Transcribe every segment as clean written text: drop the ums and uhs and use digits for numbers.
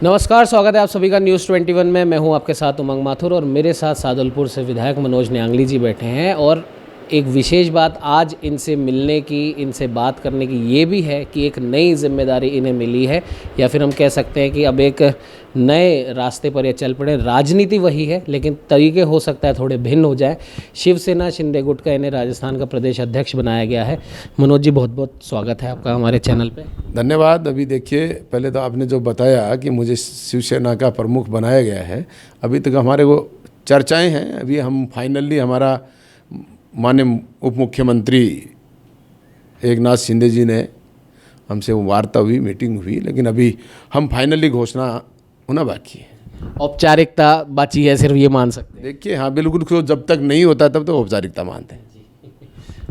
नमस्कार, स्वागत है आप सभी का न्यूज़ 21 में। मैं हूं आपके साथ उमंग माथुर और मेरे साथ सादुलपुर से विधायक मनोज न्यांगली जी बैठे हैं। और एक विशेष बात आज इनसे मिलने की, इनसे बात करने की ये भी है कि एक नई जिम्मेदारी इन्हें मिली है, या फिर हम कह सकते हैं कि अब एक नए रास्ते पर ये चल पड़े। राजनीति वही है लेकिन तरीके हो सकता है थोड़े भिन्न हो जाए। शिवसेना शिंदे गुट का इन्हें राजस्थान का प्रदेश अध्यक्ष बनाया गया है। मनोज जी, बहुत बहुत स्वागत है आपका हमारे चैनल पे। धन्यवाद। अभी देखिए, पहले तो आपने जो बताया कि मुझे शिवसेना का प्रमुख बनाया गया है, अभी तक हमारे को चर्चाएं हैं। अभी हम फाइनली, हमारा माननीय उप मुख्यमंत्री एकनाथ शिंदे जी ने हमसे वार्ता हुई, मीटिंग हुई, लेकिन अभी हम फाइनली घोषणा होना बाकी है। औपचारिकता बाकी है, सिर्फ ये मान सकते हैं। देखिए, हाँ बिल्कुल, तो जब तक नहीं होता तब तो औपचारिकता मानते हैं।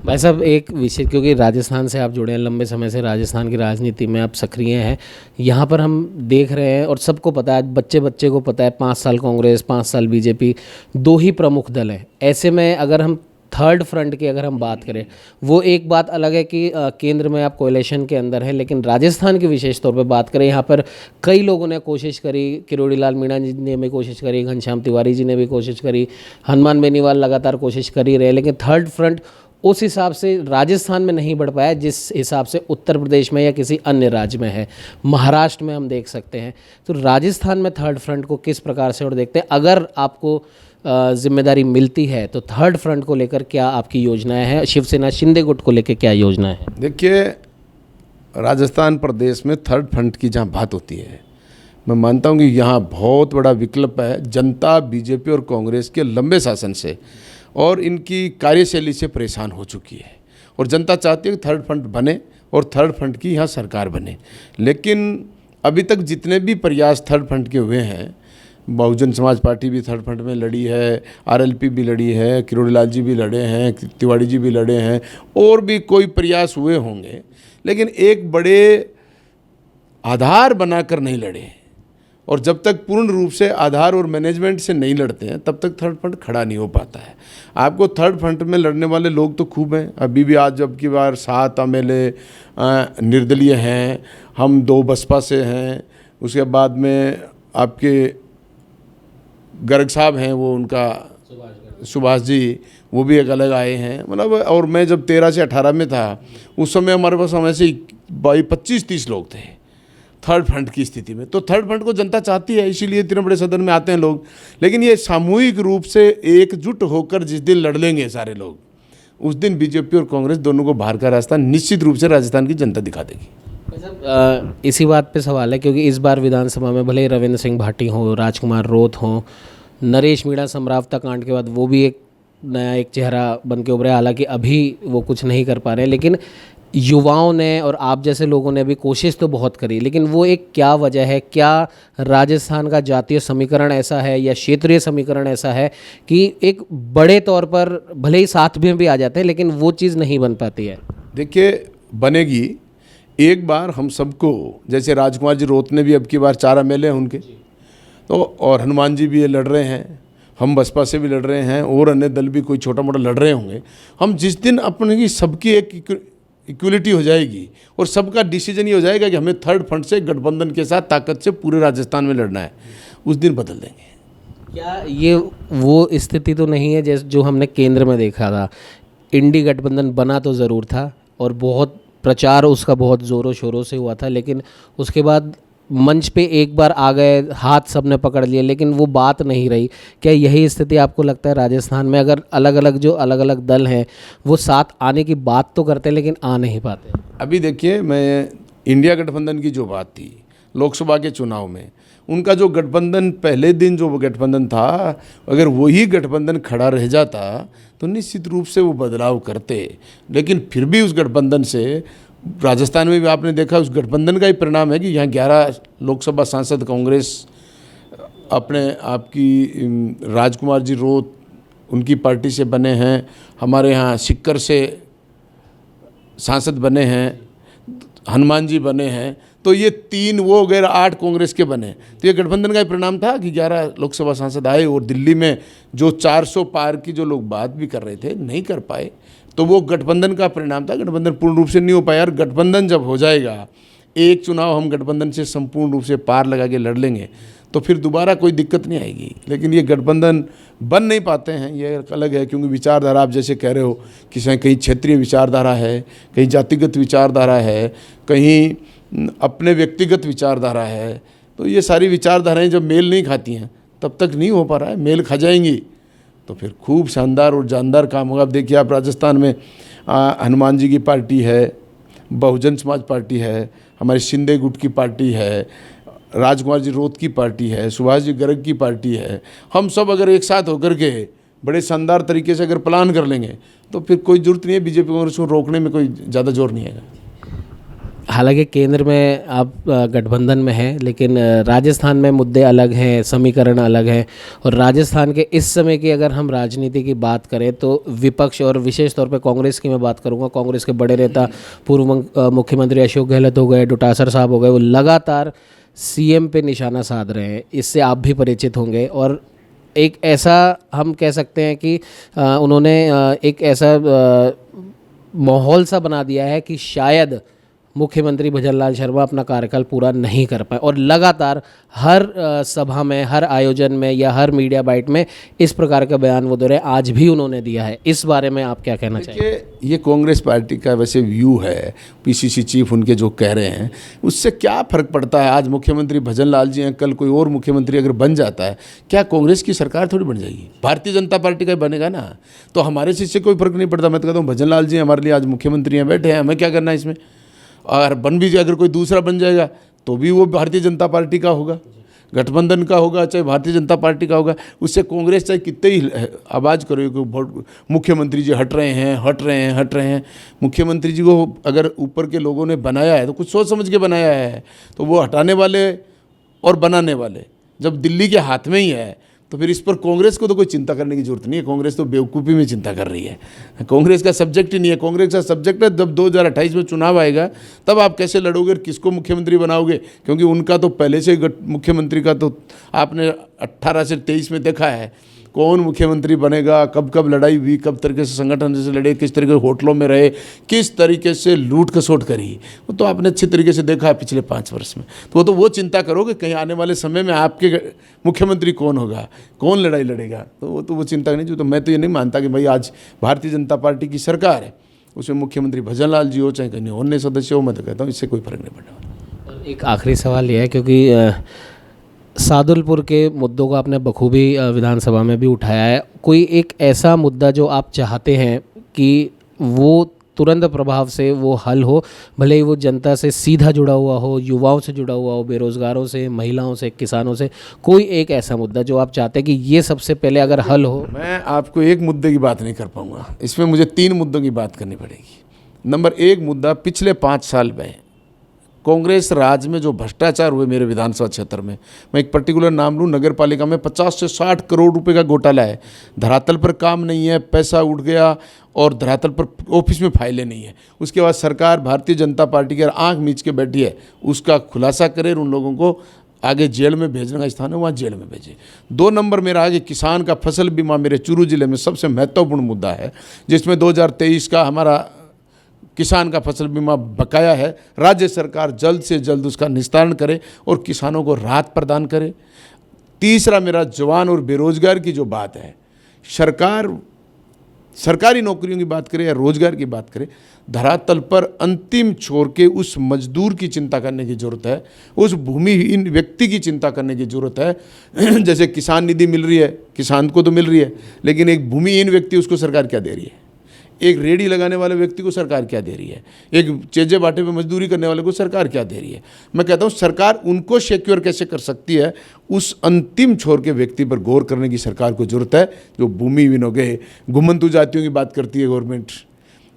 भाई साहब, एक विषय, क्योंकि राजस्थान से आप जुड़े हैं, लंबे समय से राजस्थान की राजनीति में आप सक्रिय हैं। यहाँ पर हम देख रहे हैं और सबको पता है, बच्चे बच्चे को पता है, 5 साल कांग्रेस, 5 साल बीजेपी, दो ही प्रमुख दल हैं। ऐसे में अगर हम थर्ड फ्रंट की अगर हम बात करें, वो एक बात अलग है कि केंद्र में आप कोएलिशन के अंदर हैं, लेकिन राजस्थान की विशेष तौर पे बात करें, यहाँ पर कई लोगों ने कोशिश करी। किरोड़ी लाल मीणा जी ने भी कोशिश करी, घनश्याम तिवारी जी ने भी कोशिश करी, हनुमान बेनीवाल लगातार कोशिश कर ही रहे, लेकिन थर्ड फ्रंट उस हिसाब से राजस्थान में नहीं बढ़ पाया जिस हिसाब से उत्तर प्रदेश में या किसी अन्य राज्य में है। महाराष्ट्र में हम देख सकते हैं। तो राजस्थान में थर्ड फ्रंट को किस प्रकार से और देखते हैं? अगर आपको जिम्मेदारी मिलती है तो थर्ड फ्रंट को लेकर क्या आपकी योजनाएं हैं? शिवसेना शिंदे गुट को लेकर क्या योजनाएं हैं? देखिए, राजस्थान प्रदेश में थर्ड फ्रंट की जहाँ बात होती है, मैं मानता हूँ कि यहाँ बहुत बड़ा विकल्प है। जनता बीजेपी और कांग्रेस के लंबे शासन से और इनकी कार्यशैली से परेशान हो चुकी है, और जनता चाहती है कि थर्ड फ्रंट बने और थर्ड फ्रंट की यहाँ सरकार बने। लेकिन अभी तक जितने भी प्रयास थर्ड फ्रंट के हुए हैं, बहुजन समाज पार्टी भी थर्ड फ्रंट में लड़ी है, आरएलपी भी लड़ी है, किरोड़ी लाल जी भी लड़े हैं, तिवारी जी भी लड़े हैं, और भी कोई प्रयास हुए होंगे, लेकिन एक बड़े आधार बनाकर नहीं लड़े। और जब तक पूर्ण रूप से आधार और मैनेजमेंट से नहीं लड़ते हैं, तब तक थर्ड फ्रंट खड़ा नहीं हो पाता है। आपको थर्ड फ्रंट में लड़ने वाले लोग तो खूब हैं। अभी भी आज जब की बार 7 एमएलए निर्दलीय हैं, हम 2 बसपा से हैं, उसके बाद में आपके गर्ग साहब हैं, वो उनका सुभाष जी, वो भी एक अलग आए हैं। मतलब, और मैं जब 13 से 18 में था, उस समय हमारे पास ऐसे 25-30 लोग थे थर्ड फ्रंट की स्थिति में। तो थर्ड फ्रंट को जनता चाहती है, इसीलिए इतने बड़े सदन में आते हैं लोग। लेकिन ये सामूहिक रूप से एकजुट होकर जिस दिन लड़ लेंगे सारे लोग, उस दिन बीजेपी और कांग्रेस दोनों को बाहर का रास्ता निश्चित रूप से राजस्थान की जनता दिखा देगी। इसी बात पे सवाल है, क्योंकि इस बार विधानसभा में भले ही रविंद्र सिंह भाटी हों, राजकुमार रोत हों, नरेश मीणा समरावता कांड के बाद वो भी एक नया एक चेहरा बन के उभरे। हालांकि अभी वो कुछ नहीं कर पा रहे हैं, लेकिन युवाओं ने और आप जैसे लोगों ने भी कोशिश तो बहुत करी। लेकिन वो एक क्या वजह है? क्या राजस्थान का जातीय समीकरण ऐसा है या क्षेत्रीय समीकरण ऐसा है कि एक बड़े तौर पर भले ही साथ में भी आ जाते हैं, लेकिन वो चीज़ नहीं बन पाती है? देखिए, बनेगी एक बार हम सबको। जैसे राजकुमार जी रोत ने भी अब की बार 4 एमएलए हैं उनके, तो और हनुमान जी भी ये लड़ रहे हैं, हम बसपा से भी लड़ रहे हैं, और अन्य दल भी कोई छोटा मोटा लड़ रहे होंगे। हम जिस दिन अपने की सबकी एक इक्वलिटी हो जाएगी और सबका डिसीजन ये हो जाएगा कि हमें थर्ड फ्रंट से गठबंधन के साथ ताकत से पूरे राजस्थान में लड़ना है, उस दिन बदल देंगे। क्या ये वो स्थिति तो नहीं है जैसे जो हमने केंद्र में देखा था? इंडी गठबंधन बना तो ज़रूर था और बहुत प्रचार उसका बहुत ज़ोरों शोरों से हुआ था, लेकिन उसके बाद मंच पे एक बार आ गए, हाथ सबने पकड़ लिए, लेकिन वो बात नहीं रही। क्या यही स्थिति आपको लगता है राजस्थान में? अगर अलग अलग दल हैं, वो साथ आने की बात तो करते हैं लेकिन आ नहीं पाते। अभी देखिए, मैं इंडिया गठबंधन की जो बात थी लोकसभा के चुनाव में, उनका जो गठबंधन पहले दिन जो गठबंधन था, अगर वही गठबंधन खड़ा रह जाता तो निश्चित रूप से वो बदलाव करते। लेकिन फिर भी उस गठबंधन से, राजस्थान में भी आपने देखा, उस गठबंधन का ही परिणाम है कि यहाँ 11 लोकसभा सांसद कांग्रेस अपने आपकी राजकुमार जी रोत उनकी पार्टी से बने हैं, हमारे यहाँ सिक्कर से सांसद बने हैं, हनुमान जी बने हैं। तो ये 3 वो वगैरह 8 कांग्रेस के बने। तो ये गठबंधन का ही परिणाम था कि 11 लोकसभा सांसद आए, और दिल्ली में जो 400 पार की जो लोग बात भी कर रहे थे, नहीं कर पाए। तो वो गठबंधन का परिणाम था। गठबंधन पूर्ण रूप से नहीं हो पाया। और गठबंधन जब हो जाएगा, एक चुनाव हम गठबंधन से संपूर्ण रूप से पार लगा के लड़ लेंगे तो फिर दोबारा कोई दिक्कत नहीं आएगी। लेकिन ये गठबंधन बन नहीं पाते हैं, ये अलग है, क्योंकि विचारधारा आप जैसे कह रहे हो कि कहीं क्षेत्रीय विचारधारा है, कहीं जातिगत विचारधारा है, कहीं अपने व्यक्तिगत विचारधारा है। तो ये सारी विचारधाराएं जब मेल नहीं खाती हैं तब तक नहीं हो पा रहा है। मेल खा जाएंगी तो फिर खूब शानदार और जानदार काम होगा। अब देखिए आप राजस्थान में हनुमान जी की पार्टी है, बहुजन समाज पार्टी है, हमारे शिंदे गुट की पार्टी है, राजकुमार जी रोत की पार्टी है, सुभाष जी गर्ग की पार्टी है। हम सब अगर एक साथ होकर के बड़े शानदार तरीके से अगर प्लान कर लेंगे तो फिर कोई ज़रूरत नहीं है बीजेपी कांग्रेस को रोकने में, कोई ज़्यादा जोर नहीं आएगा। हालांकि केंद्र में आप गठबंधन में हैं, लेकिन राजस्थान में मुद्दे अलग हैं, समीकरण अलग हैं। और राजस्थान के इस समय की अगर हम राजनीति की बात करें तो विपक्ष और विशेष तौर पे कांग्रेस की मैं बात करूंगा, कांग्रेस के बड़े नेता पूर्व मुख्यमंत्री अशोक गहलोत हो गए, डोटासरा साहब हो गए, वो लगातार सीएम पे निशाना साध रहे हैं। इससे आप भी परिचित होंगे। और एक ऐसा हम कह सकते हैं कि उन्होंने एक ऐसा माहौल सा बना दिया है कि शायद मुख्यमंत्री भजनलाल शर्मा अपना कार्यकाल पूरा नहीं कर पाए। और लगातार हर सभा में, हर आयोजन में या हर मीडिया बाइट में इस प्रकार का बयान वो दे रहे हैं। आज भी उन्होंने दिया है। इस बारे में आप क्या कहना चाहेंगे? ये कांग्रेस पार्टी का वैसे व्यू है, पीसीसी चीफ उनके जो कह रहे हैं उससे क्या फ़र्क पड़ता है। आज मुख्यमंत्री भजनलाल जी हैं, कल कोई और मुख्यमंत्री अगर बन जाता है, क्या कांग्रेस की सरकार थोड़ी बन जाएगी? भारतीय जनता पार्टी का बनेगा ना। तो हमारे से इससे कोई फ़र्क नहीं पड़ता। मैं तो कहता हूँ भजनलाल जी हमारे लिए आज मुख्यमंत्री हैं, बैठे हैं, हमें क्या करना है इसमें। और बन भी अगर कोई दूसरा बन जाएगा तो भी वो भारतीय जनता पार्टी का होगा, गठबंधन का होगा, चाहे भारतीय जनता पार्टी का होगा। उससे कांग्रेस चाहे कितने ही आवाज़ करो कि मुख्यमंत्री जी हट रहे हैं। मुख्यमंत्री जी को अगर ऊपर के लोगों ने बनाया है तो कुछ सोच समझ के बनाया है। तो वो हटाने वाले और बनाने वाले जब दिल्ली के हाथ में ही है तो फिर इस पर कांग्रेस को तो कोई चिंता करने की जरूरत नहीं है। कांग्रेस तो बेवकूफ़ी में चिंता कर रही है। कांग्रेस का सब्जेक्ट ही नहीं है। कांग्रेस का सब्जेक्ट है जब 2028 में चुनाव आएगा तब आप कैसे लड़ोगे और किसको मुख्यमंत्री बनाओगे, क्योंकि उनका तो पहले से मुख्यमंत्री का तो आपने 18 से 23 में देखा है कौन मुख्यमंत्री बनेगा, कब कब लड़ाई हुई, कब तरीके से संगठन से लड़े, किस तरीके से होटलों में रहे, किस तरीके से लूट खसोट करी, वो तो आपने अच्छी तरीके से देखा है पिछले 5 वर्ष में। तो वो चिंता करो कि कहीं आने वाले समय में आपके मुख्यमंत्री कौन होगा, कौन लड़ाई लड़ेगा। तो वो चिंता नहीं। तो मैं तो ये नहीं मानता कि भाई आज भारतीय जनता पार्टी की सरकार है, उसमें मुख्यमंत्री भजनलाल जी हो चाहे कहीं अन्य सदस्य हो, मैं तो कहता हूँ इससे कोई फर्क नहीं पड़ने वाला। एक आखिरी सवाल ये है, क्योंकि सादुलपुर के मुद्दों को आपने बखूबी विधानसभा में भी उठाया है। कोई एक ऐसा मुद्दा जो आप चाहते हैं कि वो तुरंत प्रभाव से वो हल हो, भले ही वो जनता से सीधा जुड़ा हुआ हो, युवाओं से जुड़ा हुआ हो, बेरोजगारों से, महिलाओं से, किसानों से, कोई एक ऐसा मुद्दा जो आप चाहते हैं कि ये सबसे पहले अगर हल हो? मैं आपको एक मुद्दे की बात नहीं कर पाऊँगा, इसमें मुझे 3 मुद्दों की बात करनी पड़ेगी। नंबर 1 मुद्दा, पिछले 5 साल में कांग्रेस राज में जो भ्रष्टाचार हुए मेरे विधानसभा क्षेत्र में, मैं एक पर्टिकुलर नाम लूँ, नगर पालिका में 50 से 60 करोड़ रुपए का घोटाला है। धरातल पर काम नहीं है, पैसा उठ गया और धरातल पर ऑफिस में फाइलें नहीं है। उसके बाद सरकार भारतीय जनता पार्टी की आंख मीच के बैठी है, उसका खुलासा करे और उन लोगों को आगे जेल में भेजने का स्थान है वहाँ जेल में भेजे। 2 नंबर मेरा आगे किसान का फसल बीमा मेरे चूरू जिले में सबसे महत्वपूर्ण मुद्दा है, जिसमें 2023 का हमारा किसान का फसल बीमा बकाया है। राज्य सरकार जल्द से जल्द उसका निस्तारण करे और किसानों को राहत प्रदान करे। तीसरा मेरा जवान और बेरोजगार की जो बात है, सरकार सरकारी नौकरियों की बात करें या रोजगार की बात करें, धरातल पर अंतिम छोर के उस मजदूर की चिंता करने की ज़रूरत है, उस भूमिहीन व्यक्ति की चिंता करने की ज़रूरत है। जैसे किसान निधि मिल रही है, किसान को तो मिल रही है, लेकिन एक भूमिहीन व्यक्ति उसको सरकार क्या दे रही है? एक रेडी लगाने वाले व्यक्ति को सरकार क्या दे रही है? एक चेजे बाटे पे मजदूरी करने वाले को सरकार क्या दे रही है? मैं कहता हूँ सरकार उनको सिक्योर कैसे कर सकती है, उस अंतिम छोर के व्यक्ति पर गौर करने की सरकार को जरूरत है। जो भूमिहीन हो गए, घुमंतु जातियों की बात करती है गवर्नमेंट,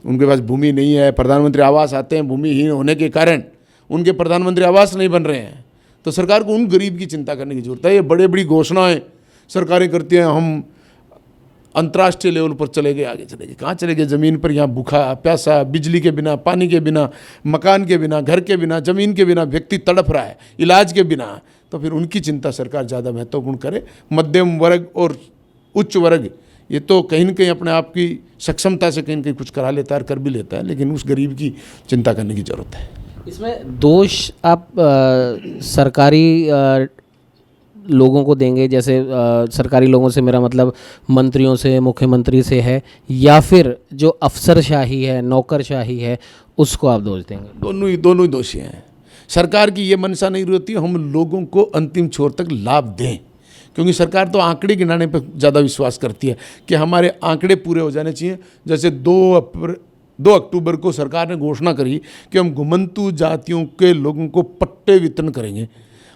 उनके पास भूमि नहीं है, प्रधानमंत्री आवास आते हैं, भूमिहीन होने के कारण उनके प्रधानमंत्री आवास नहीं बन रहे हैं, तो सरकार को उन गरीब की चिंता करने की जरूरत है। ये बड़े बड़ी घोषणाएँ सरकारें करती हैं, हम अंतर्राष्ट्रीय लेवल पर चले गए, आगे चले गए, कहाँ चले गए? ज़मीन पर यहाँ भूखा प्यासा, बिजली के बिना, पानी के बिना, मकान के बिना, घर के बिना, ज़मीन के बिना व्यक्ति तड़प रहा है, इलाज के बिना। तो फिर उनकी चिंता सरकार ज़्यादा महत्वपूर्ण करे। मध्यम वर्ग और उच्च वर्ग ये तो कहीं न कहीं अपने आप की सक्षमता से कहीं न कहीं कुछ करा लेता है, कर भी लेता है, लेकिन उस गरीब की चिंता करने की ज़रूरत है। इसमें दोष आप सरकारी लोगों को देंगे, जैसे सरकारी लोगों से मेरा मतलब मंत्रियों से, मुख्यमंत्री से है, या फिर जो अफसरशाही है, नौकरशाही है, उसको आप दोष देंगे? दोनों ही दोषी हैं। सरकार की ये मंशा नहीं रहती हम लोगों को अंतिम छोर तक लाभ दें, क्योंकि सरकार तो आंकड़े गिनाने पर ज़्यादा विश्वास करती है कि हमारे आंकड़े पूरे हो जाने चाहिए। जैसे 2 अक्टूबर को सरकार ने घोषणा करी कि हम घुमंतु जातियों के लोगों को पट्टे वितरण करेंगे,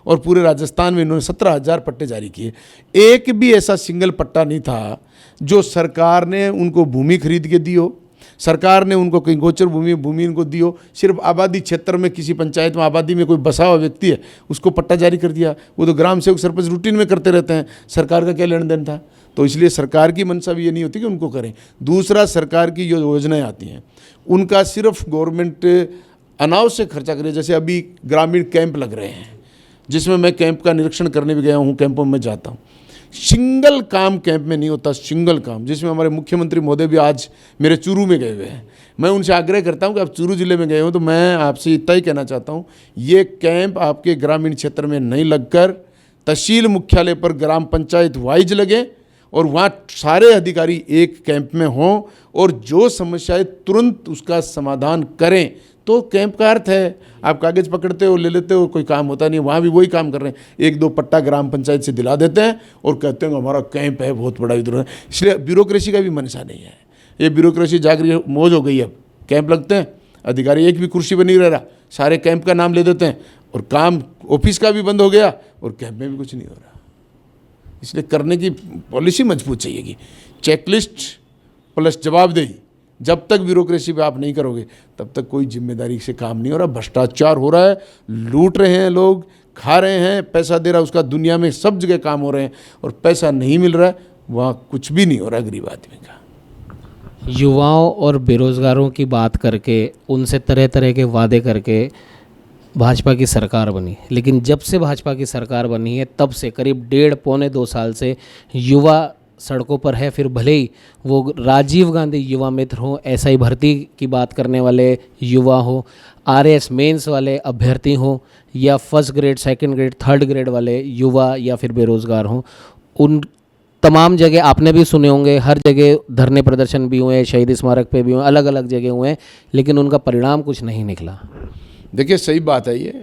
और पूरे राजस्थान में इन्होंने 17,000 पट्टे जारी किए। एक भी ऐसा सिंगल पट्टा नहीं था जो सरकार ने उनको भूमि खरीद के दी हो, सरकार ने उनको कहीं गोचर भूमि इनको दी हो। सिर्फ आबादी क्षेत्र में किसी पंचायत में आबादी में कोई बसा हुआ व्यक्ति है उसको पट्टा जारी कर दिया। वो तो ग्राम सेवक सरपंच रूटीन में करते रहते हैं, सरकार का क्या लेन देन था। तो इसलिए सरकार की मंशा भी ये नहीं होती कि उनको करें। दूसरा, सरकार की जो योजनाएं आती हैं उनका सिर्फ गवर्नमेंट अनावश्यक खर्चा करे। जैसे अभी ग्रामीण कैंप लग रहे हैं, जिसमें मैं कैंप का निरीक्षण करने भी गया हूँ, कैंपों में जाता हूँ। सिंगल काम कैंप में नहीं होता, सिंगल काम, जिसमें हमारे मुख्यमंत्री महोदय भी आज मेरे चूरू में गए हुए हैं। मैं उनसे आग्रह करता हूं कि आप चूरू जिले में गए हो तो मैं आपसे इतना ही कहना चाहता हूं, ये कैंप आपके ग्रामीण क्षेत्र में नहीं लगकर तहसील मुख्यालय पर ग्राम पंचायत वाइज लगे और वहाँ सारे अधिकारी एक कैंप में हों और जो समस्याएं तुरंत उसका समाधान करें। तो कैंप का अर्थ है आप कागज़ पकड़ते हो, ले लेते हो, कोई काम होता नहीं। वहाँ भी वही काम कर रहे हैं, 1-2 पट्टा ग्राम पंचायत से दिला देते हैं और कहते हैं हमारा कैंप है बहुत बड़ा इधर है। इसलिए ब्यूरोक्रेसी का भी मंशा नहीं है। ये ब्यूरोक्रेसी जागरी मौज हो गई है। अब कैंप लगते हैं, अधिकारी एक भी कुर्सी पर नहीं रह रहा, सारे कैंप का नाम ले देते हैं और काम ऑफिस का भी बंद हो गया और कैंप में भी कुछ नहीं हो रहा। इसलिए करने की पॉलिसी मजबूत चाहिए कि चेकलिस्ट प्लस जवाबदेही। जब तक ब्यूरोक्रेसी पे आप नहीं करोगे तब तक कोई जिम्मेदारी से काम नहीं हो रहा। भ्रष्टाचार हो रहा है, लूट रहे हैं लोग, खा रहे हैं, पैसा दे रहा है उसका दुनिया में सब जगह काम हो रहे हैं और पैसा नहीं मिल रहा है, वहाँ कुछ भी नहीं हो रहा गरीब आदमी का। युवाओं और बेरोजगारों की बात करके, उनसे तरह तरह के वादे करके भाजपा की सरकार बनी, लेकिन जब से भाजपा की सरकार बनी है तब से करीब 1.5-2 साल से युवा सड़कों पर है। फिर भले ही वो राजीव गांधी युवा मित्र हो, एसआई भर्ती की बात करने वाले युवा हो, आरएस मेंस वाले अभ्यर्थी हो, या first grade, second grade, third grade वाले युवा या फिर बेरोजगार हो, उन तमाम जगह आपने भी सुने होंगे, हर जगह धरने प्रदर्शन भी हुए, शहीद स्मारक पे भी हुए, अलग अलग जगह हुए, लेकिन उनका परिणाम कुछ नहीं निकला। देखिए सही बात है ये।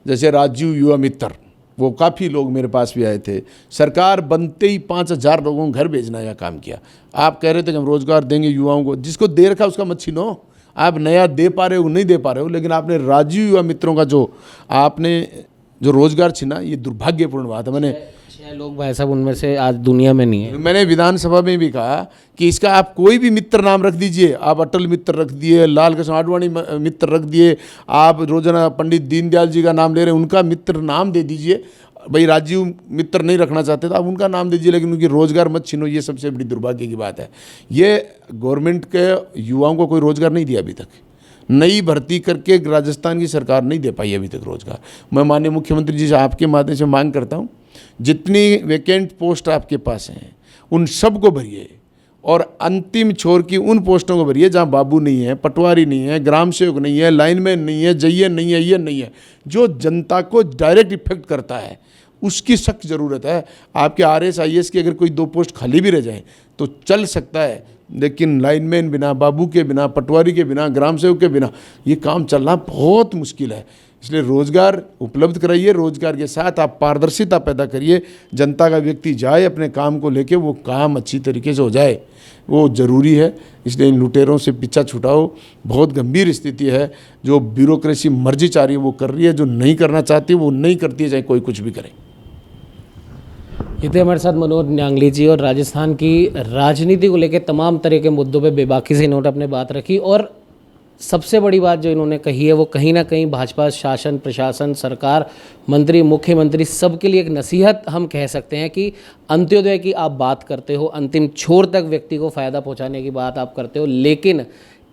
जैसे राजीव युवा मित्र, वो काफ़ी लोग मेरे पास भी आए थे। सरकार बनते ही 5,000 लोगों को घर भेजने का काम किया। आप कह रहे थे कि हम रोज़गार देंगे युवाओं को, जिसको दे रखा उसका मत छीनो। आप नया दे पा रहे हो नहीं दे पा रहे हो, लेकिन आपने राजीव युवा मित्रों का जो रोज़गार छीना, ये दुर्भाग्यपूर्ण बात है। मैंने 6 लोग भाई साहब उनमें से आज दुनिया में नहीं है। मैंने विधानसभा में भी कहा कि इसका आप कोई भी मित्र नाम रख दीजिए। आप अटल मित्र रख दिए, लाल कृष्ण आडवाणी मित्र रख दिए, आप रोजाना पंडित दीनदयाल जी का नाम ले रहे हैं, उनका मित्र नाम दे दीजिए। भाई राजीव मित्र नहीं रखना चाहते तो आप उनका नाम दीजिए, लेकिन उनकी रोज़गार मत छीनो। ये सबसे बड़ी दुर्भाग्य की बात है। ये गवर्नमेंट के युवाओं को कोई रोज़गार नहीं दिया अभी तक। नई भर्ती करके राजस्थान की सरकार नहीं दे पाई अभी तक रोज़गार। मैं माननीय मुख्यमंत्री जी से आपके माध्यम से मांग करता हूँ, जितनी वैकेंट पोस्ट आपके पास हैं उन सब को भरिए और अंतिम छोर की उन पोस्टों को भरिए जहाँ बाबू नहीं है, पटवारी नहीं है, ग्राम सेवक नहीं है, लाइनमैन नहीं है, जइए नहीं है, ये नहीं है। जो जनता को डायरेक्ट इफेक्ट करता है उसकी सख्त ज़रूरत है। आपके आरएस आईएएस की अगर कोई 2 पोस्ट खाली भी रह जाएँ तो चल सकता है, लेकिन लाइनमैन बिना, बाबू के बिना, पटवारी के बिना, ग्राम सेवक के बिना ये काम चलना बहुत मुश्किल है। इसलिए रोज़गार उपलब्ध कराइए, रोज़गार के साथ आप पारदर्शिता पैदा करिए। जनता का व्यक्ति जाए अपने काम को लेके, वो काम अच्छी तरीके से हो जाए, वो ज़रूरी है। इसलिए इन लुटेरों से पीछा छुटाओ। बहुत गंभीर स्थिति है। जो ब्यूरोक्रेसी मर्जी चाह रही है वो कर रही है, जो नहीं करना चाहती वो नहीं करती है, चाहे कोई कुछ भी करे। ये थे हमारे साथ मनोज न्यांगली जी, और राजस्थान की राजनीति को लेकर तमाम तरह के मुद्दों पे बेबाकी से इन्होंने अपने बात रखी। और सबसे बड़ी बात जो इन्होंने कही है वो कहीं ना कहीं भाजपा शासन, प्रशासन, सरकार, मंत्री, मुख्यमंत्री सबके लिए एक नसीहत हम कह सकते हैं कि अंत्योदय की आप बात करते हो, अंतिम छोर तक व्यक्ति को फ़ायदा पहुंचाने की बात आप करते हो, लेकिन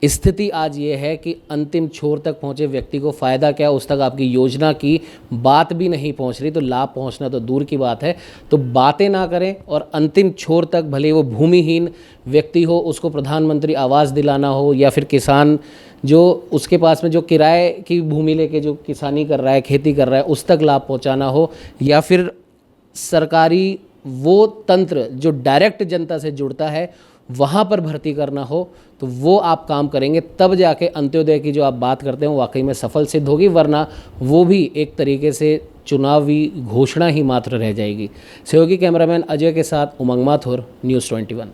स्थिति आज ये है कि अंतिम छोर तक पहुंचे व्यक्ति को फ़ायदा क्या, उस तक आपकी योजना की बात भी नहीं पहुंच रही, तो लाभ पहुंचना तो दूर की बात है। तो बातें ना करें और अंतिम छोर तक, भले वो भूमिहीन व्यक्ति हो, उसको प्रधानमंत्री आवास दिलाना हो, या फिर किसान जो उसके पास में जो किराए की भूमि लेके जो किसानी कर रहा है, खेती कर रहा है, उस तक लाभ पहुँचाना हो, या फिर सरकारी वो तंत्र जो डायरेक्ट जनता से जुड़ता है वहाँ पर भर्ती करना हो, तो वो आप काम करेंगे, तब जाके अंत्योदय की जो आप बात करते हैं वाकई में सफल सिद्ध होगी, वरना वो भी एक तरीके से चुनावी घोषणा ही मात्र रह जाएगी। सहयोगी कैमरामैन अजय के साथ उमंग माथुर, न्यूज़ 21।